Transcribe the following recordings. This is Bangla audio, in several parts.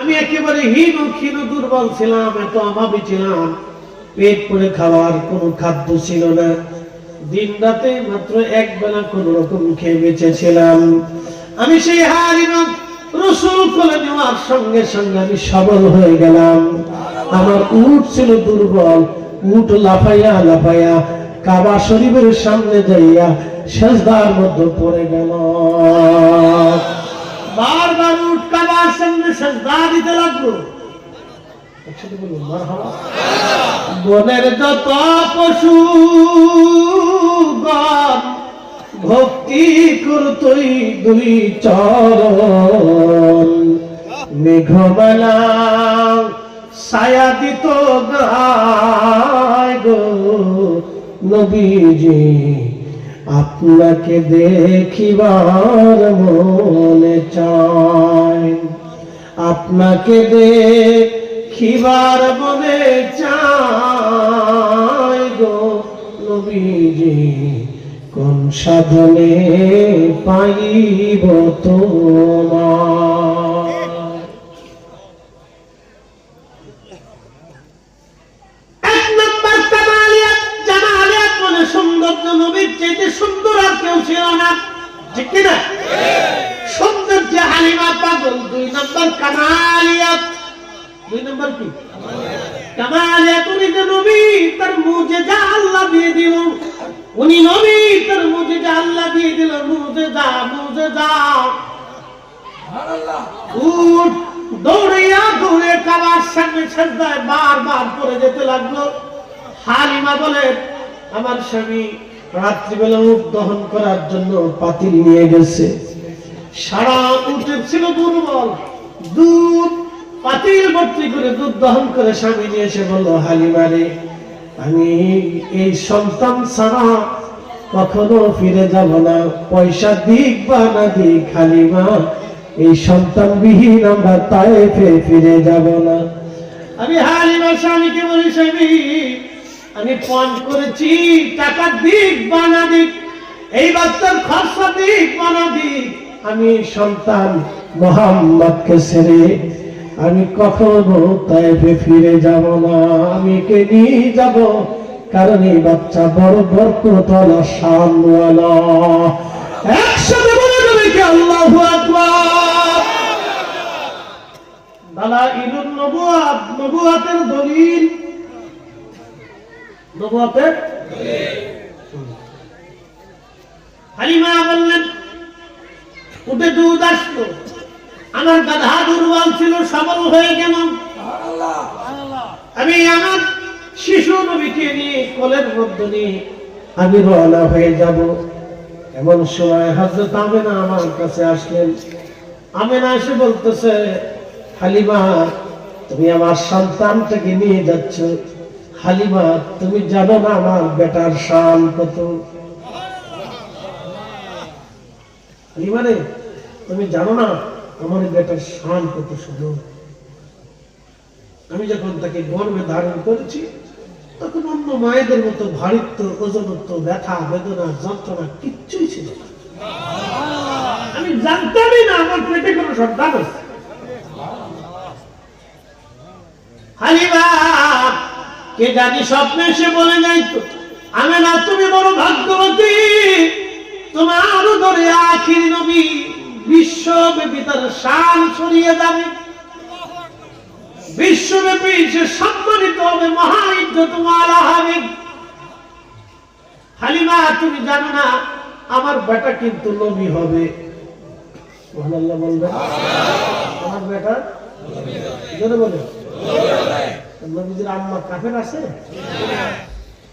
আমি একেবারে ক্ষীণ দুর্বল ছিলাম, এত অভাবী ছিলাম, পেট পরে খাওয়ার কোনো খাদ্য ছিল না, দিন রাতে মাত্র এক বেলা কোন রকম খেয়ে বেঁচেছিলাম। আমি সেই হালিমা রাসূল কোলে নেওয়ার সঙ্গে সঙ্গে আমি সবল হয়ে গেলাম। আমার উট ছিল দুর্বল, উট লাফাইয়া লাফাইয়া কাবা শরীফের সামনে যাইয়া সিজদার মধ্যে পড়ে গেল। বারবার উট কাবার সামনে সিজদা দিতে লাগলো। একসাথে বলুন মারহাবা। বনের যত পশু ভক্তি করতই দুই চরণ, মেঘমালা ছায়া দিত গায় গো নবীজি, আপনাকে দেখিবার মনে চায়, আপনাকে দেখিবার মনে চায় গো নবীজি, কোন সাধনে পাইব তোমার। এক নম্বর কামালিয়াত জামালিয়াত মানে সৌন্দর্য, নবীর চাইতে সুন্দর আর কেউ ছিল না, ঠিক কিনা? সৌন্দর্য হালিমা পাগল। দুই নম্বর কামালিয়াত। দুই নম্বর কি? কামালিয়াত। উনি যে নবী, তার মুজিজা আল্লাহ দিয়ে দিল। উনি নবী, তার মুজিজা আল্লাহ দিয়ে দিল। মুজিজা মুজিজা। উট দৌড়িয়া দৌড়ে কাবার সামনে সিজদায় বারবার পড়ে যেতে লাগলো। হালিমা বলে, আমার স্বামী রাত্রিবেলা উট দহন করার জন্য পাতিল নিয়ে গেছে। সারা উটের ছিল দুর্বল, দুধ পাতিল ভর্তি করে দুধ দহন করে স্বামী নিয়ে এসে বলল, হালিমা রে, আমি এই সন্তান ছাড়া কখনো ফিরে যাব না, পয়সা দিক বা না দিক হালিমা, এই সন্তান বিহীন আমরা তায়েফে ফিরে যাব না। আমি হালিমা স্বামীকে বলি, স্বামী আমি পণ করেছি, টাকা দিক বা না দিক, এই বাচ্চার খরচা দিক বা না দিক, আমি সন্তান মুহাম্মদকে ছেড়ে আমি কখনো তায়েফে ফিরে যাব না, আমি কে নিয়ে যাব, কারণ এই বাচ্চা বড় বরকতওয়ালা শানওয়ালা। একসাথে বলে দেবে কি আল্লাহু আকবার। দালাইলুন নবুওয়াত, নবুওয়াতের দলিল, নবুওয়াতের দলিল। হালিমা বললেন, উঠে দুধ আসলো, আমার গাধা দুর্বল ছিল, সবল হয়ে গেল। আমি আমার শিশু নবীকে নিয়ে কোলের মধ্যে নিয়ে আমি রওনা হয়ে যাব। এমন সময় হযরত আমেনা আমার কাছে আসলেন। আমেনা এসে বলতেছে, হালিমা তুমি আমার সন্তানটাকে নিয়ে যাচ্ছ, হালিমা তুমি জানো না আমার বেটার শান কত? হালিমা রে, তুমি জানো না আমার বেটার শান কত সুন্দর? আমি যখন তাকে গর্ভে ধারণ করেছি তখন অন্য মায়েদের মতো ভারিত্ব, ওজনত্ব, ব্যথা, বেদনা, যন্ত্রণা কিচ্ছুই ছিল না। আমি জানতামই না আমার পেটে কোনো সন্তান আছে। হালিমা কে জানি স্বপ্নে এসে বলে নাই তো, আমেনা তুমি বড় ভাগ্যবতী, তোমার ধরে আখির নবী বিশ্বব্যাপী তার শান ছড়িয়ে যাবে, বিশ্বব্যাপী সে সম্মানিত হবে, মহা ইজ্জতওয়ালা হবে। হালিমা তুমি জানো না আমার বেটা কিন্তু নবী হবে। সুবহানাল্লাহ বলবেন, আমার বেটা জোরে বলে নবীজির আম্মা কাফের আছে?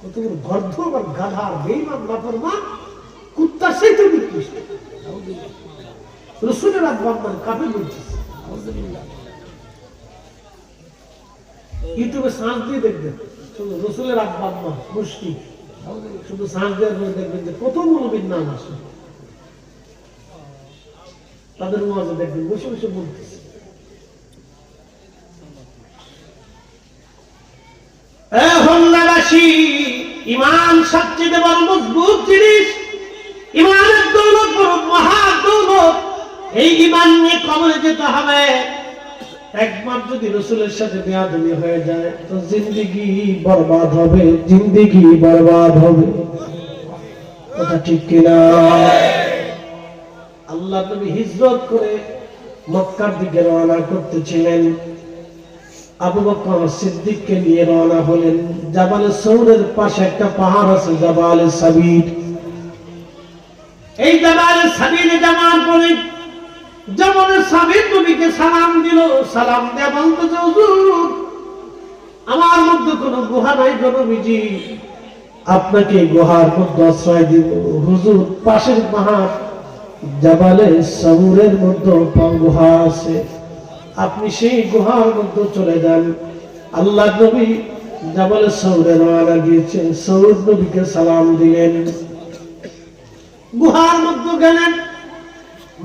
কত বড় গর্ধ আর গাধা আর বেঈমান নাফরমান কুত্তা সেই তো নিকৃষ্ট। রাসূলের আব্বা কাফের বলতেছে। ইউটিউবে সার্চ দিয়ে দেখবেন, শুধু রাসূলের আব্বা আম্মা মুশরিক, শুধু সার্চ দিয়ে দেখবেন যে কত নবীর নাম আসে। তাদের ওয়াজে দেখবেন বসে বসে বলতেছে। ইমান সবচেয়ে বড় মজবুত জিনিস, ইমানের দৌলত বড় মহা দৌলত। এই ইমান নিয়ে কবরে যেতে হবে। একবার যদি রাসূলের সাথে বেয়াদবি হয়ে যায় তো জিন্দেগি বরবাদ হবে, জিন্দেগি বরবাদ হবে। কথা ঠিক কিনা? আল্লাহ নবী হিজরত করে মক্কার দিকে রওনা করতেছিলেন। আবু বকর সিদ্দিককে নিয়ে রওনা হলেন। জাবাল সৌরের পাশে একটা পাহাড় আছে, জাবাল সাবির। এই জাবাল সাবিরে যাওয়ার পরে জাবাল সাবির নবীকে সালাম দিল। সালাম দেয়া বলতো, হুজুর আমার মধ্যে কোনো গুহা নাই গো নবীজি, আপনাকে গুহার মধ্যে আশ্রয় দিব। হুজুর পাশের পাহাড় জাবালে সাবুরের মধ্যে গুহা আছে, আপনি সেই গুহার মধ্যে চলে যান। আল্লাহ নবী জাবালে সাউরে রওনা দিয়েছেন। সাউর নবীকে সালাম দিলেন, গুহার মধ্যে গেলেন,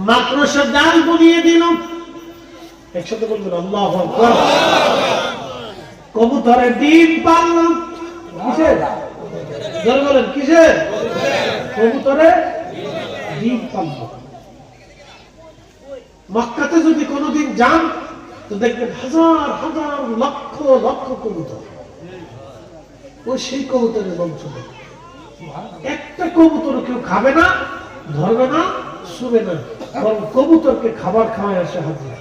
মাত্র সে জাল বুনিয়ে দিল। একসাথে বলবেন আল্লাহু আকবার। কবুতরের ডিম পারল। কিসের? জোরে বলেন কিসের? কবুতরের ডিম পারল। মক্কাতে যদি কোনোদিন যান তো দেখবেন হাজার হাজার লক্ষ লক্ষ কবুতর, ওই সেই কবুতরের বংশ। একটা কবুতর কেউ খাবে না, ধরবে না, শুবে না, বরং কবুতরকে খাবার খাওয়ায় আসে হাজির।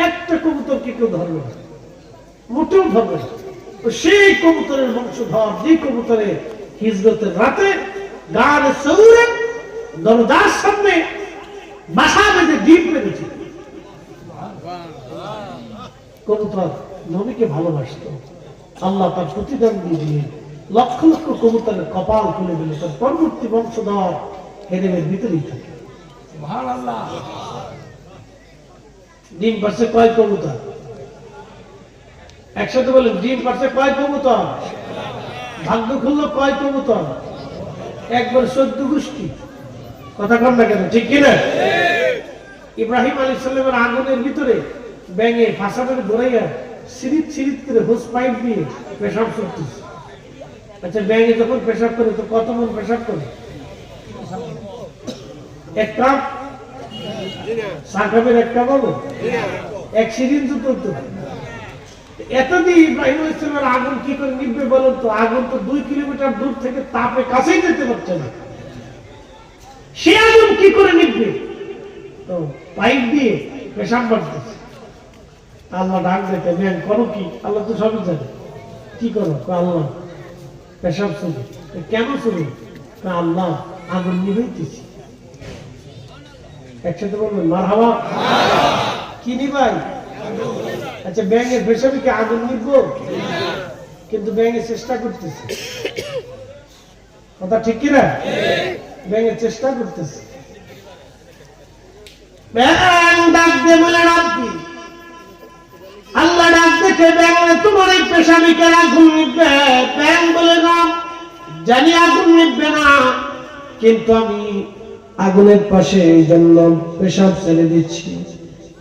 একটা কবুতরকে কেউ ধরবে না, মোটেও ধরবে না। সেই কবুতরের বংশধর, যে কবুতরে হিজরতের রাতে গান সৌরে দরজার সামনে বাসা বেঁধে ডিম পেরেছে। কবুতর নবীকে ভালোবাসত। আল্লাহ তার প্রতিদান দিয়ে লক্ষ লক্ষ কবুতরের কপাল খুলে দিল। তার পরবর্তী বংশধর হেরেমের ভিতরেই থাকে। ডিম পারছে কয় কবুতর? একসাথে বলেন, ডিম পারছে কয় কবুতর? ভাগ্য খুললো কয় কবুতর? একবার 14 গোষ্ঠী। কথা কম না কেন? ঠিক কিনা? ইব্রাহিম আলাইহিস সালামের আগুনের ভিতরে ব্যাঙে ফাসাদের ঘোরাইয়া সিরিত সিরিত করে হোস পাইপ দিয়ে পেশাব করতেছে। আচ্ছা, ব্যাঙে যখন পেশাব করে তো কত মন পেশাব করে? এক কাপ? চা কাপের এক কাপ হবে? এক সিরিঞ্জ তো করতে। এতদিন ইব্রাহিম আলাইহিস সালামের আগুন কি করে নিভবে বলেন তো? আগুন তো 2 কিলোমিটার দূর থেকে তাপে কাছেই যেতে পারছে না। সে আগুন কি করে নিভবে? তো পাইপ দিয়ে পেশাব করতেছে। আল্লাহ ডাক দিতে, ব্যাং করো কি? আল্লাহ তো সবই জানে। কি করো? আল্লাহ পেশাব শুরু। কেন শুরু? আল্লাহ আগুন নিভাইতেছি। একসাথে বলবেন মারহাবা। কি নিভাই? আচ্ছা, ব্যাঙের পেশাবে কি আগুন নিবো? কিন্তু ব্যাঙের চেষ্টা করতেছে। কথা ঠিক কিনা? ব্যাঙের চেষ্টা করতেছে। ব্যাং ডাক দে বলে রাব্বি, আল্লাহ ডাক দেখে ব্যাং বলে, তোমার এই পেশাবে কে আগুন নিবে? ব্যাং বলে, না জানি আগুন নিবে না, কিন্তু আমি আগুনের পাশে এই জন্য পেশাব ছেড়ে দিচ্ছি।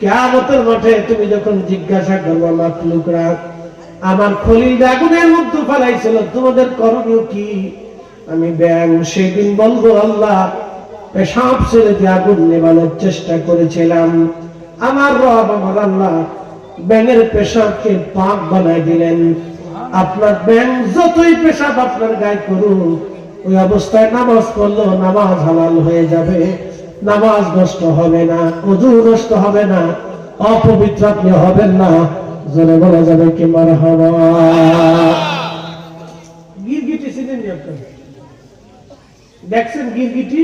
কিয়ামতের মাঠে তুমি যখন জিজ্ঞাসা করবা মাখলুকরা আমার খলিল আগুনের মধ্যে ফেলাইছিল, তোমাদের করণীয় কি? আমি ব্যাং সেদিন বলবো, আল্লাহ পেশাব ছেড়ে দিয়ে আগুন নেবানোর চেষ্টা করেছিলাম। আমার রব, আমার আল্লাহ ব্যাঙের পেশাবকে পাক বানাই দিলেন। আপনার ব্যাং যতই পেশাব আপনার গায়ে করুক, ওই অবস্থায় নামাজ পড়লো নামাজ হালাল হয়ে যাবে, নামাজ নষ্ট হবে না, ওযু নষ্ট হবে না, অপবিত্র আপনি হবেন না। জোরে বলা যাবে কি মারহাবা? গিরগিটি চিনেন নি আপনারা? দেখছেন গিরগিটি?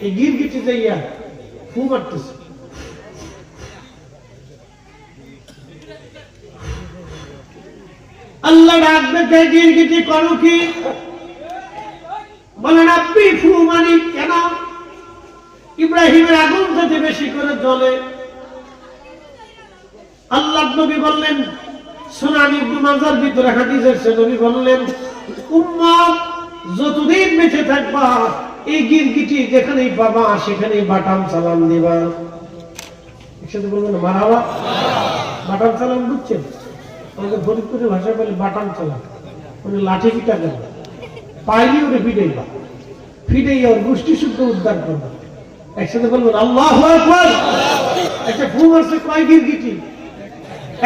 এই গিরগিটি যাইয়া ফু মারতেছে। আল্লাহ ডাক দেখে, গিরগিটি করো কি? বলেন আপনি ফু মানি কেন? ইব্রাহিমের আগুন যদি বেশি করে জ্বলে। আল্লাহ নবী বললেন, সুনান ইবনে মাজার ভিতরে হাদিস আছে, নবী বললেন, উম্মত যতদিন বেঁচে থাকবা এই গিরগিটি যেখানেই পাবা সেখানেই বাটাম সালাম দিবা। একসাথে বলবেন মারহাবা। বাটাম সালাম বুঝছেন? আমাদের ফরিদপুরের ভাষায় বলে বাটাম সালাম, মানে লাঠি পিটা গেল, পাইলি ওরে ফিডেইবা, ফিডেই ওর গোষ্ঠী শুদ্ধ উদ্ধার করবা। একসাথে বলবেন আল্লাহু আকবার। একটা ফু মারছে কয় গিরগিটি?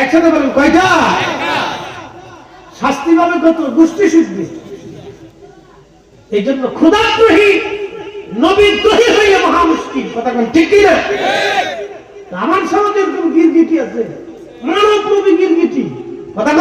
একসাথে বলবেন কয়টা? শাস্তি পাবে কত? গোষ্ঠী শুদ্ধি। এই জন্য ক্ষুধাদ্রোহী নবীর দ্রোহী হয়ে মহা মুশকিল। কথা কোন ঠিক কি না? আমার সমাজে এরকম গিরগিটি আছে, মানব নবী গিরগিটি। কথা